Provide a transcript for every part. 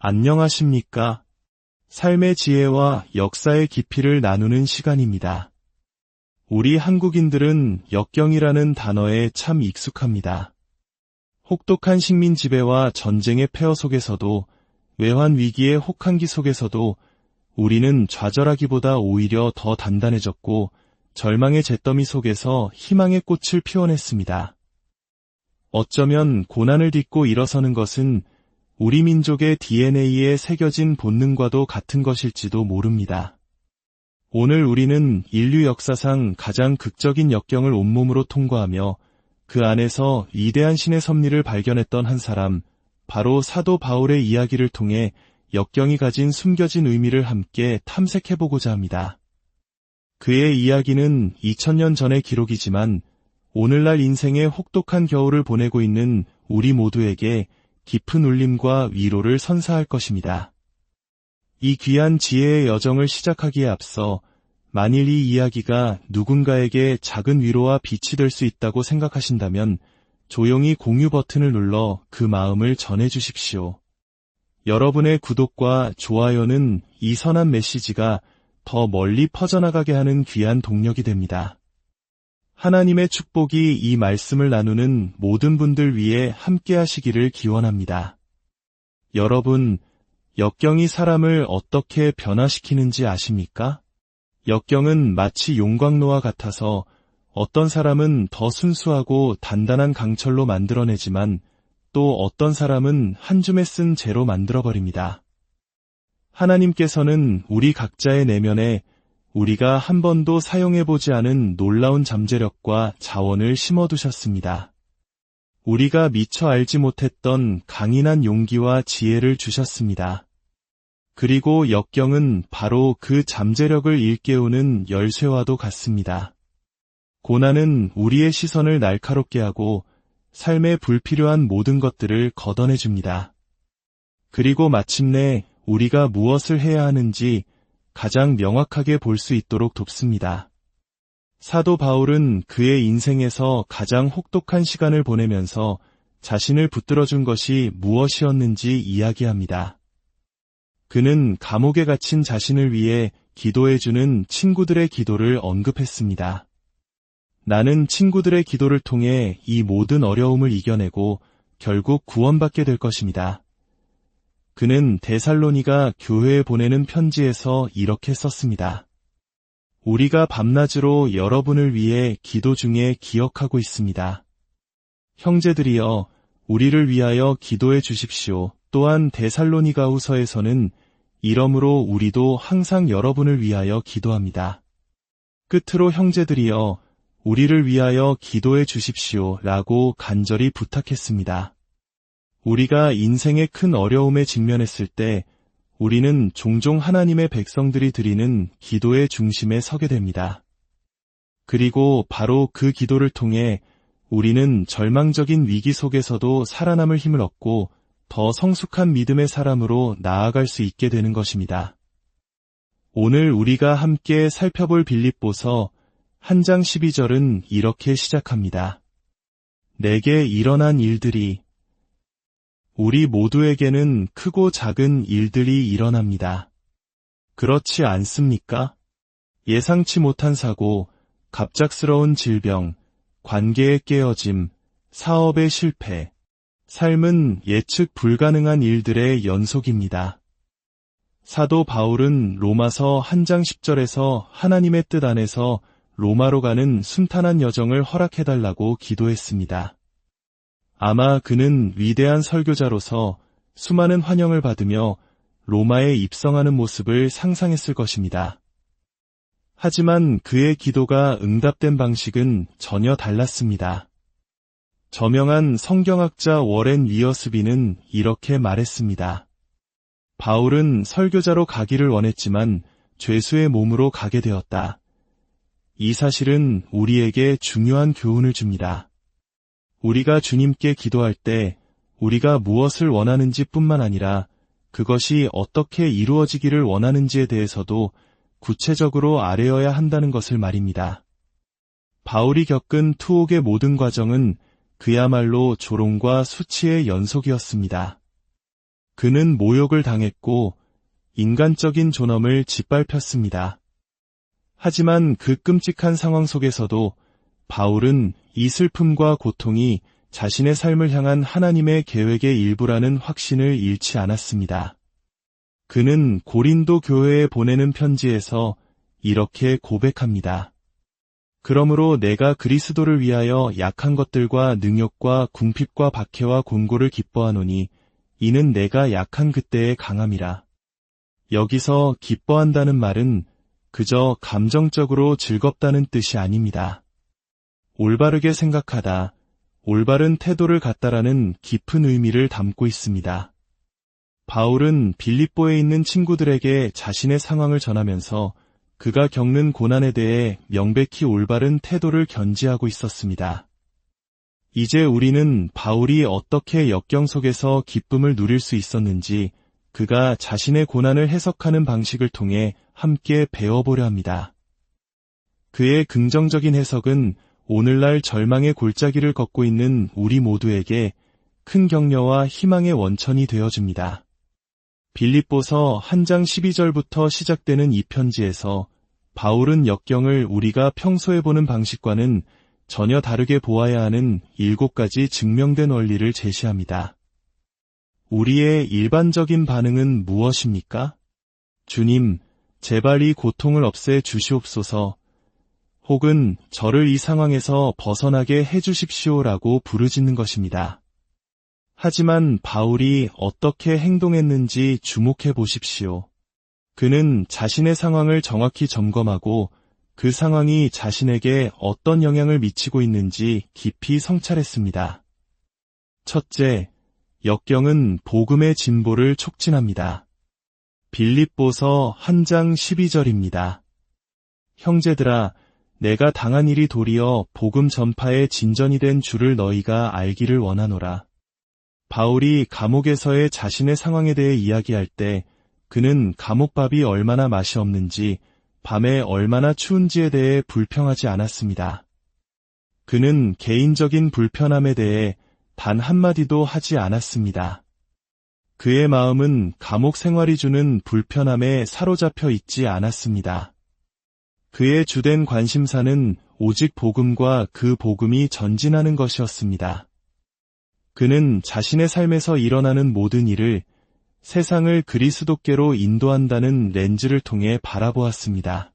안녕하십니까? 삶의 지혜와 역사의 깊이를 나누는 시간입니다. 우리 한국인들은 역경이라는 단어에 참 익숙합니다. 혹독한 식민 지배와 전쟁의 폐허 속에서도, 외환 위기의 혹한기 속에서도 우리는 좌절하기보다 오히려 더 단단해졌고 절망의 잿더미 속에서 희망의 꽃을 피워냈습니다. 어쩌면 고난을 딛고 일어서는 것은 우리 민족의 DNA에 새겨진 본능과도 같은 것일지도 모릅니다. 오늘 우리는 인류 역사상 가장 극적인 역경을 온몸으로 통과하며 그 안에서 위대한 신의 섭리를 발견했던 한 사람, 바로 사도 바울의 이야기를 통해 역경이 가진 숨겨진 의미를 함께 탐색해보고자 합니다. 그의 이야기는 2000년 전의 기록이지만 오늘날 인생의 혹독한 겨울을 보내고 있는 우리 모두에게 깊은 울림과 위로를 선사할 것입니다. 이 귀한 지혜의 여정을 시작하기에 앞서 만일 이 이야기가 누군가에게 작은 위로와 빛이 될 수 있다고 생각하신다면 조용히 공유 버튼을 눌러 그 마음을 전해주십시오. 여러분의 구독과 좋아요는 이 선한 메시지가 더 멀리 퍼져나가게 하는 귀한 동력이 됩니다. 하나님의 축복이 이 말씀을 나누는 모든 분들 위해 함께 하시기를 기원합니다. 여러분, 역경이 사람을 어떻게 변화시키는지 아십니까? 역경은 마치 용광로와 같아서 어떤 사람은 더 순수하고 단단한 강철로 만들어내지만 또 어떤 사람은 한 줌에 쓴 재로 만들어버립니다. 하나님께서는 우리 각자의 내면에 우리가 한 번도 사용해보지 않은 놀라운 잠재력과 자원을 심어두셨습니다. 우리가 미처 알지 못했던 강인한 용기와 지혜를 주셨습니다. 그리고 역경은 바로 그 잠재력을 일깨우는 열쇠와도 같습니다. 고난은 우리의 시선을 날카롭게 하고 삶에 불필요한 모든 것들을 걷어내줍니다. 그리고 마침내 우리가 무엇을 해야 하는지 가장 명확하게 볼 수 있도록 돕습니다. 사도 바울은 그의 인생에서 가장 혹독한 시간을 보내면서 자신을 붙들어준 것이 무엇이었는지 이야기합니다. 그는 감옥에 갇힌 자신을 위해 기도해주는 친구들의 기도를 언급했습니다. 나는 친구들의 기도를 통해 이 모든 어려움을 이겨내고 결국 구원받게 될 것입니다. 그는 데살로니가 교회에 보내는 편지에서 이렇게 썼습니다. 우리가 밤낮으로 여러분을 위해 기도 중에 기억하고 있습니다. 형제들이여, 우리를 위하여 기도해 주십시오. 또한 데살로니가후서에서는 이러므로 우리도 항상 여러분을 위하여 기도합니다. 끝으로 형제들이여, 우리를 위하여 기도해 주십시오. 라고 간절히 부탁했습니다. 우리가 인생의 큰 어려움에 직면했을 때 우리는 종종 하나님의 백성들이 드리는 기도의 중심에 서게 됩니다. 그리고 바로 그 기도를 통해 우리는 절망적인 위기 속에서도 살아남을 힘을 얻고 더 성숙한 믿음의 사람으로 나아갈 수 있게 되는 것입니다. 오늘 우리가 함께 살펴볼 빌립보서 1장 12절은 이렇게 시작합니다. 내게 일어난 일들이, 우리 모두에게는 크고 작은 일들이 일어납니다. 그렇지 않습니까? 예상치 못한 사고, 갑작스러운 질병, 관계의 깨어짐, 사업의 실패, 삶은 예측 불가능한 일들의 연속입니다. 사도 바울은 로마서 1장 10절에서 하나님의 뜻 안에서 로마로 가는 순탄한 여정을 허락해달라고 기도했습니다. 아마 그는 위대한 설교자로서 수많은 환영을 받으며 로마에 입성하는 모습을 상상했을 것입니다. 하지만 그의 기도가 응답된 방식은 전혀 달랐습니다. 저명한 성경학자 워렌 위어스비는 이렇게 말했습니다. 바울은 설교자로 가기를 원했지만 죄수의 몸으로 가게 되었다. 이 사실은 우리에게 중요한 교훈을 줍니다. 우리가 주님께 기도할 때 우리가 무엇을 원하는지 뿐만 아니라 그것이 어떻게 이루어지기를 원하는지에 대해서도 구체적으로 아뢰어야 한다는 것을 말입니다. 바울이 겪은 투옥의 모든 과정은 그야말로 조롱과 수치의 연속이었습니다. 그는 모욕을 당했고 인간적인 존엄을 짓밟혔습니다. 하지만 그 끔찍한 상황 속에서도 바울은 이 슬픔과 고통이 자신의 삶을 향한 하나님의 계획의 일부라는 확신을 잃지 않았습니다. 그는 고린도 교회에 보내는 편지에서 이렇게 고백합니다. 그러므로 내가 그리스도를 위하여 약한 것들과 능욕과 궁핍과 박해와 곤고를 기뻐하노니 이는 내가 약한 그때의 강함이라. 여기서 기뻐한다는 말은 그저 감정적으로 즐겁다는 뜻이 아닙니다. 올바르게 생각하다, 올바른 태도를 갖다라는 깊은 의미를 담고 있습니다. 바울은 빌립보에 있는 친구들에게 자신의 상황을 전하면서 그가 겪는 고난에 대해 명백히 올바른 태도를 견지하고 있었습니다. 이제 우리는 바울이 어떻게 역경 속에서 기쁨을 누릴 수 있었는지 그가 자신의 고난을 해석하는 방식을 통해 함께 배워보려 합니다. 그의 긍정적인 해석은 오늘날 절망의 골짜기를 걷고 있는 우리 모두에게 큰 격려와 희망의 원천이 되어줍니다. 빌립보서 1장 12절부터 시작되는 이 편지에서 바울은 역경을 우리가 평소에 보는 방식과는 전혀 다르게 보아야 하는 7가지 증명된 원리를 제시합니다. 우리의 일반적인 반응은 무엇입니까? 주님, 제발 이 고통을 없애 주시옵소서. 혹은 저를 이 상황에서 벗어나게 해주십시오라고 부르짖는 것입니다. 하지만 바울이 어떻게 행동했는지 주목해 보십시오. 그는 자신의 상황을 정확히 점검하고 그 상황이 자신에게 어떤 영향을 미치고 있는지 깊이 성찰했습니다. 첫째, 역경은 복음의 진보를 촉진합니다. 빌립보서 1장 12절입니다. 형제들아, 내가 당한 일이 도리어 복음 전파의 진전이 된 줄을 너희가 알기를 원하노라. 바울이 감옥에서의 자신의 상황에 대해 이야기할 때 그는 감옥밥이 얼마나 맛이 없는지 밤에 얼마나 추운지에 대해 불평하지 않았습니다. 그는 개인적인 불편함에 대해 단 한마디도 하지 않았습니다. 그의 마음은 감옥 생활이 주는 불편함에 사로잡혀 있지 않았습니다. 그의 주된 관심사는 오직 복음과 그 복음이 전진하는 것이었습니다. 그는 자신의 삶에서 일어나는 모든 일을 세상을 그리스도께로 인도한다는 렌즈를 통해 바라보았습니다.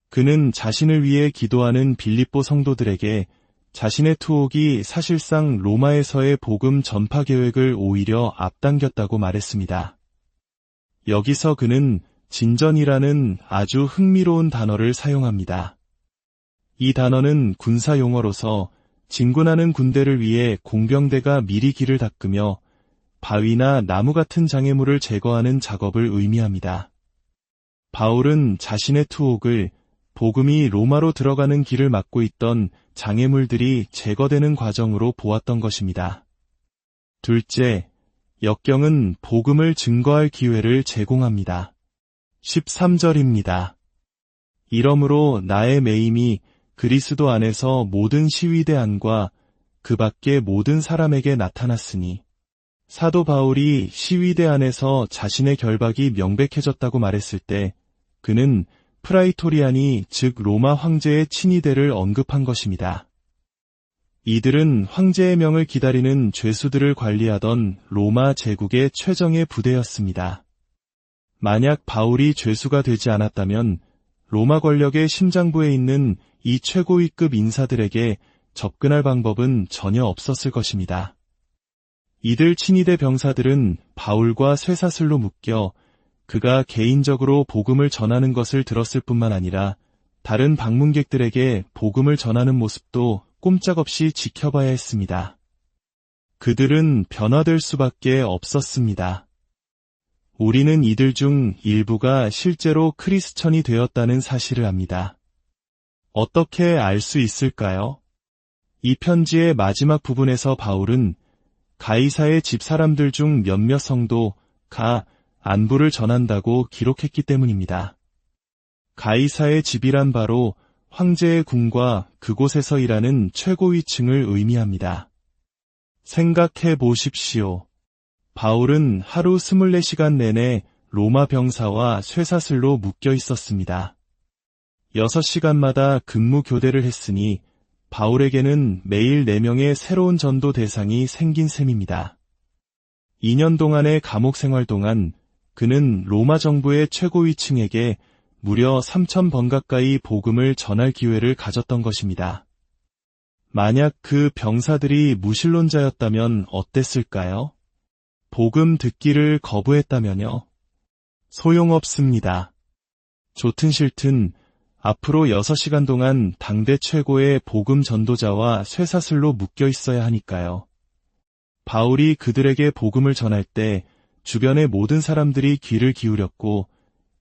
그는 자신을 위해 기도하는 빌립보 성도들에게 자신의 투옥이 사실상 로마에서의 복음 전파 계획을 오히려 앞당겼다고 말했습니다. 여기서 그는 진전이라는 아주 흥미로운 단어를 사용합니다. 이 단어는 군사 용어로서 진군하는 군대를 위해 공병대가 미리 길을 닦으며 바위나 나무 같은 장애물을 제거하는 작업을 의미합니다. 바울은 자신의 투옥을 복음이 로마로 들어가는 길을 막고 있던 장애물들이 제거되는 과정으로 보았던 것입니다. 둘째, 역경은 복음을 증거할 기회를 제공합니다. 13절입니다. 이러므로 나의 매임이 그리스도 안에서 모든 시위대 안과 그 밖의 모든 사람에게 나타났으니 사도 바울이 시위대 안에서 자신의 결박이 명백해졌다고 말했을 때 그는 프라이토리안이 즉 로마 황제의 친위대를 언급한 것입니다. 이들은 황제의 명을 기다리는 죄수들을 관리하던 로마 제국의 최정예 부대였습니다. 만약 바울이 죄수가 되지 않았다면 로마 권력의 심장부에 있는 이 최고위급 인사들에게 접근할 방법은 전혀 없었을 것입니다. 이들 친위대 병사들은 바울과 쇠사슬로 묶여 그가 개인적으로 복음을 전하는 것을 들었을 뿐만 아니라 다른 방문객들에게 복음을 전하는 모습도 꼼짝없이 지켜봐야 했습니다. 그들은 변화될 수밖에 없었습니다. 우리는 이들 중 일부가 실제로 크리스천이 되었다는 사실을 압니다. 어떻게 알 수 있을까요? 이 편지의 마지막 부분에서 바울은 가이사의 집 사람들 중 몇몇 성도가 안부를 전한다고 기록했기 때문입니다. 가이사의 집이란 바로 황제의 궁과 그곳에서 일하는 최고위층을 의미합니다. 생각해 보십시오. 바울은 하루 24시간 내내 로마 병사와 쇠사슬로 묶여 있었습니다. 6시간마다 근무 교대를 했으니 바울에게는 매일 4명의 새로운 전도 대상이 생긴 셈입니다. 2년 동안의 감옥 생활 동안 그는 로마 정부의 최고위층에게 무려 3,000번 가까이 복음을 전할 기회를 가졌던 것입니다. 만약 그 병사들이 무신론자였다면 어땠을까요? 복음 듣기를 거부했다면요? 소용없습니다. 좋든 싫든 앞으로 6시간 동안 당대 최고의 복음 전도자와 쇠사슬로 묶여 있어야 하니까요. 바울이 그들에게 복음을 전할 때 주변의 모든 사람들이 귀를 기울였고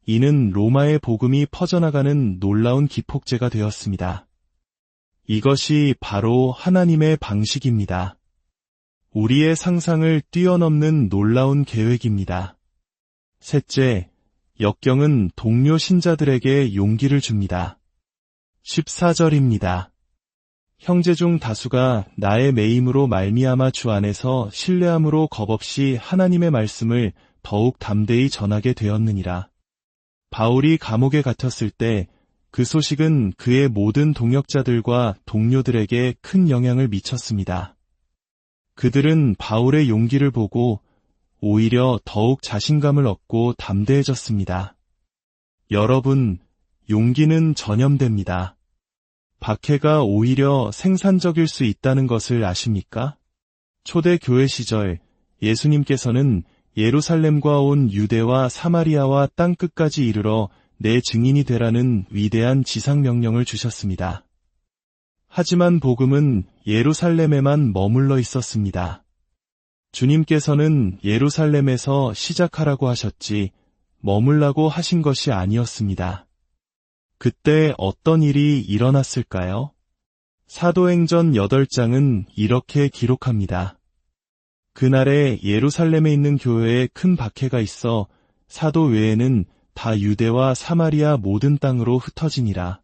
이는 로마의 복음이 퍼져나가는 놀라운 기폭제가 되었습니다. 이것이 바로 하나님의 방식입니다. 우리의 상상을 뛰어넘는 놀라운 계획입니다. 셋째, 역경은 동료 신자들에게 용기를 줍니다. 14절입니다. 형제 중 다수가 나의 매임으로 말미암아 주 안에서 신뢰함으로 겁없이 하나님의 말씀을 더욱 담대히 전하게 되었느니라. 바울이 감옥에 갇혔을 때 그 소식은 그의 모든 동역자들과 동료들에게 큰 영향을 미쳤습니다. 그들은 바울의 용기를 보고 오히려 더욱 자신감을 얻고 담대해졌습니다. 여러분, 용기는 전염됩니다. 박해가 오히려 생산적일 수 있다는 것을 아십니까? 초대 교회 시절 예수님께서는 예루살렘과 온 유대와 사마리아와 땅끝까지 이르러 내 증인이 되라는 위대한 지상명령을 주셨습니다. 하지만 복음은 예루살렘에만 머물러 있었습니다. 주님께서는 예루살렘에서 시작하라고 하셨지 머물라고 하신 것이 아니었습니다. 그때 어떤 일이 일어났을까요? 사도행전 8장은 이렇게 기록합니다. 그날에 예루살렘에 있는 교회에 큰 박해가 있어 사도 외에는 다 유대와 사마리아 모든 땅으로 흩어지니라.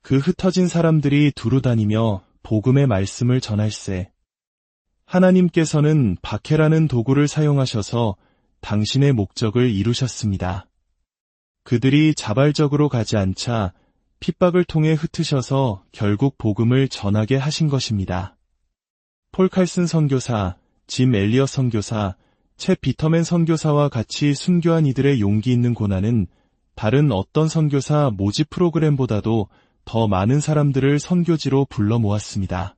그 흩어진 사람들이 두루 다니며 복음의 말씀을 전할세. 하나님께서는 박해라는 도구를 사용하셔서 당신의 목적을 이루셨습니다. 그들이 자발적으로 가지 않자 핍박을 통해 흩으셔서 결국 복음을 전하게 하신 것입니다. 폴 칼슨 선교사, 짐 엘리엇 선교사, 채 비터맨 선교사와 같이 순교한 이들의 용기 있는 고난은 다른 어떤 선교사 모집 프로그램보다도 더 많은 사람들을 선교지로 불러 모았습니다.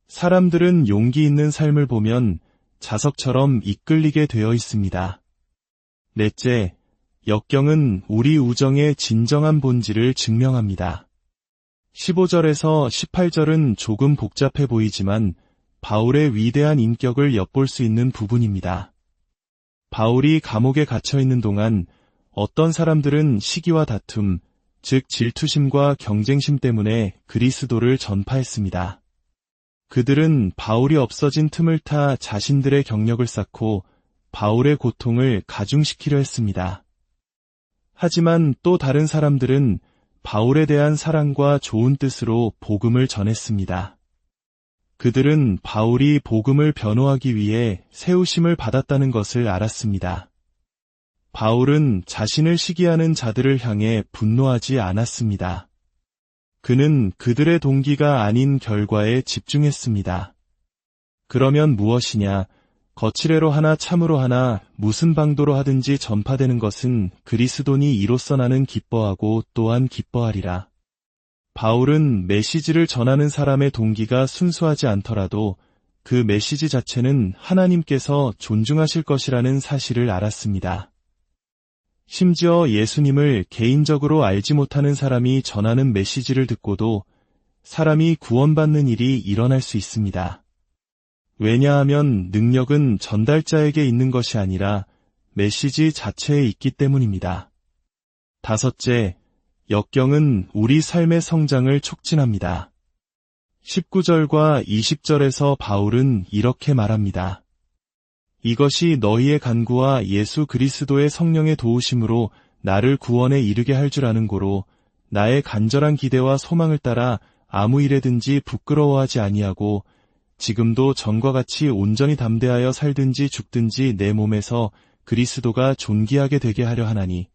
사람들은 용기 있는 삶을 보면 자석처럼 이끌리게 되어 있습니다. 넷째, 역경은 우리 우정의 진정한 본질을 증명합니다. 15절에서 18절은 조금 복잡해 보이지만 바울의 위대한 인격을 엿볼 수 있는 부분입니다. 바울이 감옥에 갇혀 있는 동안 어떤 사람들은 시기와 다툼, 즉 질투심과 경쟁심 때문에 그리스도를 전파했습니다. 그들은 바울이 없어진 틈을 타 자신들의 경력을 쌓고 바울의 고통을 가중시키려 했습니다. 하지만 또 다른 사람들은 바울에 대한 사랑과 좋은 뜻으로 복음을 전했습니다. 그들은 바울이 복음을 변호하기 위해 세우심을 받았다는 것을 알았습니다. 바울은 자신을 시기하는 자들을 향해 분노하지 않았습니다. 그는 그들의 동기가 아닌 결과에 집중했습니다. 그러면 무엇이냐? 거칠애로 하나 참으로 하나 무슨 방도로 하든지 전파되는 것은 그리스도니 이로써 나는 기뻐하고 또한 기뻐하리라. 바울은 메시지를 전하는 사람의 동기가 순수하지 않더라도 그 메시지 자체는 하나님께서 존중하실 것이라는 사실을 알았습니다. 심지어 예수님을 개인적으로 알지 못하는 사람이 전하는 메시지를 듣고도 사람이 구원받는 일이 일어날 수 있습니다. 왜냐하면 능력은 전달자에게 있는 것이 아니라 메시지 자체에 있기 때문입니다. 다섯째, 역경은 우리 삶의 성장을 촉진합니다. 19절과 20절에서 바울은 이렇게 말합니다. 이것이 너희의 간구와 예수 그리스도의 성령의 도우심으로 나를 구원에 이르게 할 줄 아는 고로 나의 간절한 기대와 소망을 따라 아무 일에든지 부끄러워하지 아니하고 지금도 전과 같이 온전히 담대하여 살든지 죽든지 내 몸에서 그리스도가 존귀하게 되게 하려 하나니,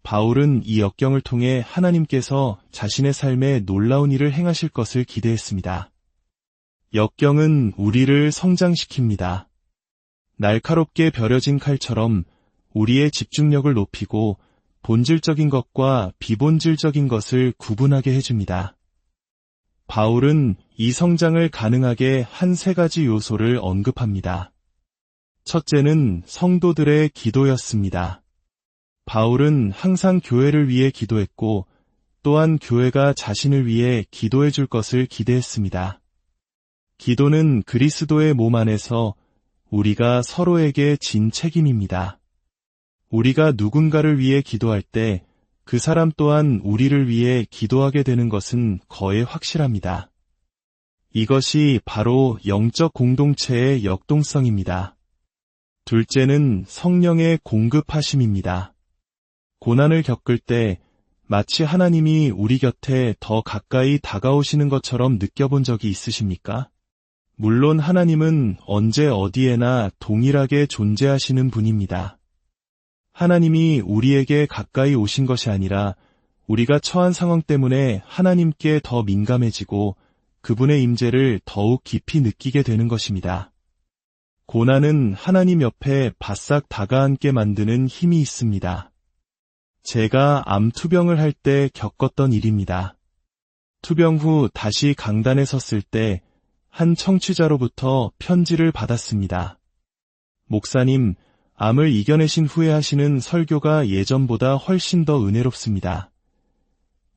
바울은 이 역경을 통해 하나님께서 자신의 삶에 놀라운 일을 행하실 것을 기대했습니다. 역경은 우리를 성장시킵니다. 날카롭게 벼려진 칼처럼 우리의 집중력을 높이고 본질적인 것과 비본질적인 것을 구분하게 해줍니다. 바울은 이 성장을 가능하게 한 3가지 요소를 언급합니다. 첫째는 성도들의 기도였습니다. 바울은 항상 교회를 위해 기도했고 또한 교회가 자신을 위해 기도해 줄 것을 기대했습니다. 기도는 그리스도의 몸 안에서 우리가 서로에게 진 책임입니다. 우리가 누군가를 위해 기도할 때 그 사람 또한 우리를 위해 기도하게 되는 것은 거의 확실합니다. 이것이 바로 영적 공동체의 역동성입니다. 둘째는 성령의 공급하심입니다. 고난을 겪을 때 마치 하나님이 우리 곁에 더 가까이 다가오시는 것처럼 느껴본 적이 있으십니까? 물론 하나님은 언제 어디에나 동일하게 존재하시는 분입니다. 하나님이 우리에게 가까이 오신 것이 아니라 우리가 처한 상황 때문에 하나님께 더 민감해지고 그분의 임재를 더욱 깊이 느끼게 되는 것입니다. 고난은 하나님 옆에 바싹 다가앉게 만드는 힘이 있습니다. 제가 암 투병을 할 때 겪었던 일입니다. 투병 후 다시 강단에 섰을 때 한 청취자로부터 편지를 받았습니다. 목사님, 암을 이겨내신 후에 하시는 설교가 예전보다 훨씬 더 은혜롭습니다.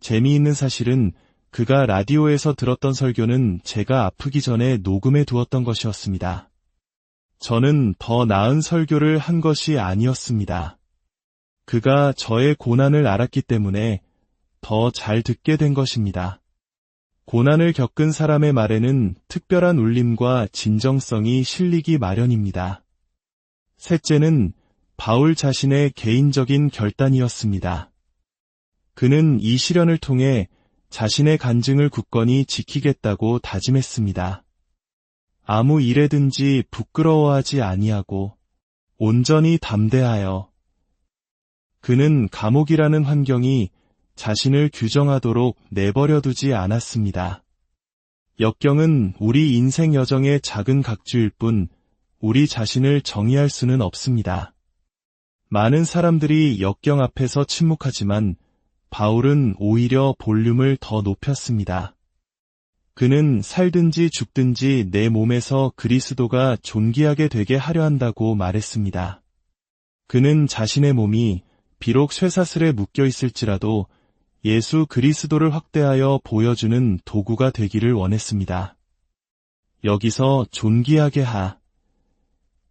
재미있는 사실은 그가 라디오에서 들었던 설교는 제가 아프기 전에 녹음해 두었던 것이었습니다. 저는 더 나은 설교를 한 것이 아니었습니다. 그가 저의 고난을 알았기 때문에 더 잘 듣게 된 것입니다. 고난을 겪은 사람의 말에는 특별한 울림과 진정성이 실리기 마련입니다. 셋째는 바울 자신의 개인적인 결단이었습니다. 그는 이 시련을 통해 자신의 간증을 굳건히 지키겠다고 다짐했습니다. 아무 일에든지 부끄러워하지 아니하고 온전히 담대하여. 그는 감옥이라는 환경이 자신을 규정하도록 내버려두지 않았습니다. 역경은 우리 인생 여정의 작은 각주일 뿐 우리 자신을 정의할 수는 없습니다. 많은 사람들이 역경 앞에서 침묵하지만 바울은 오히려 볼륨을 더 높였습니다. 그는 살든지 죽든지 내 몸에서 그리스도가 존귀하게 되게 하려 한다고 말했습니다. 그는 자신의 몸이 비록 쇠사슬에 묶여 있을지라도 예수 그리스도를 확대하여 보여주는 도구가 되기를 원했습니다. 여기서 존귀하게 하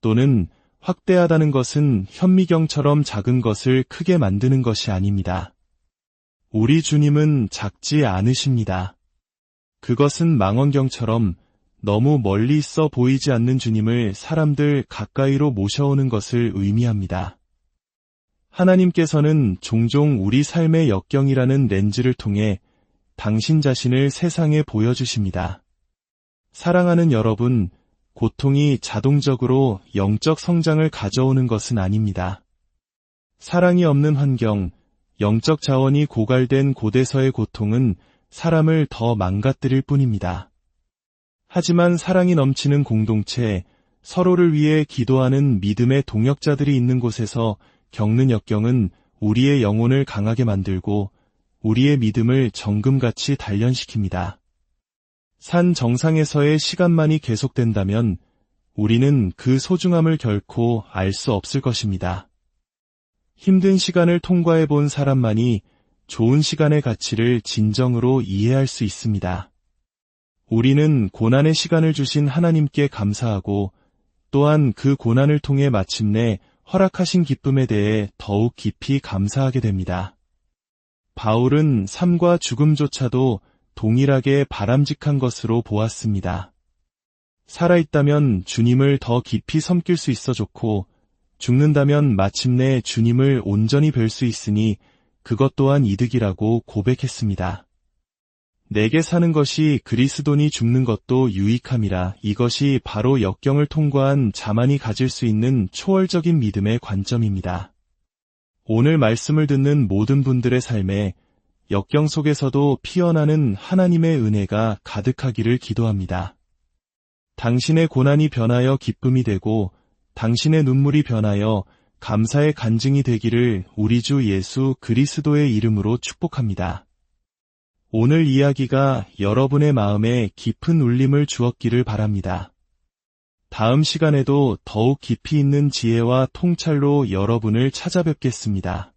또는 확대하다는 것은 현미경처럼 작은 것을 크게 만드는 것이 아닙니다. 우리 주님은 작지 않으십니다. 그것은 망원경처럼 너무 멀리 있어 보이지 않는 주님을 사람들 가까이로 모셔오는 것을 의미합니다. 하나님께서는 종종 우리 삶의 역경이라는 렌즈를 통해 당신 자신을 세상에 보여주십니다. 사랑하는 여러분, 고통이 자동적으로 영적 성장을 가져오는 것은 아닙니다. 사랑이 없는 환경, 영적 자원이 고갈된 곳에서의 고통은 사람을 더 망가뜨릴 뿐입니다. 하지만 사랑이 넘치는 공동체, 서로를 위해 기도하는 믿음의 동역자들이 있는 곳에서 겪는 역경은 우리의 영혼을 강하게 만들고 우리의 믿음을 정금같이 단련시킵니다. 산 정상에서의 시간만이 계속된다면 우리는 그 소중함을 결코 알 수 없을 것입니다. 힘든 시간을 통과해 본 사람만이 좋은 시간의 가치를 진정으로 이해할 수 있습니다. 우리는 고난의 시간을 주신 하나님께 감사하고 또한 그 고난을 통해 마침내 허락하신 기쁨에 대해 더욱 깊이 감사하게 됩니다. 바울은 삶과 죽음조차도 동일하게 바람직한 것으로 보았습니다. 살아있다면 주님을 더 깊이 섬길 수 있어 좋고 죽는다면 마침내 주님을 온전히 뵐 수 있으니 그것 또한 이득이라고 고백했습니다. 내게 사는 것이 그리스도니 죽는 것도 유익함이라. 이것이 바로 역경을 통과한 자만이 가질 수 있는 초월적인 믿음의 관점입니다. 오늘 말씀을 듣는 모든 분들의 삶에 역경 속에서도 피어나는 하나님의 은혜가 가득하기를 기도합니다. 당신의 고난이 변하여 기쁨이 되고 당신의 눈물이 변하여 감사의 간증이 되기를 우리 주 예수 그리스도의 이름으로 축복합니다. 오늘 이야기가 여러분의 마음에 깊은 울림을 주었기를 바랍니다. 다음 시간에도 더욱 깊이 있는 지혜와 통찰로 여러분을 찾아뵙겠습니다.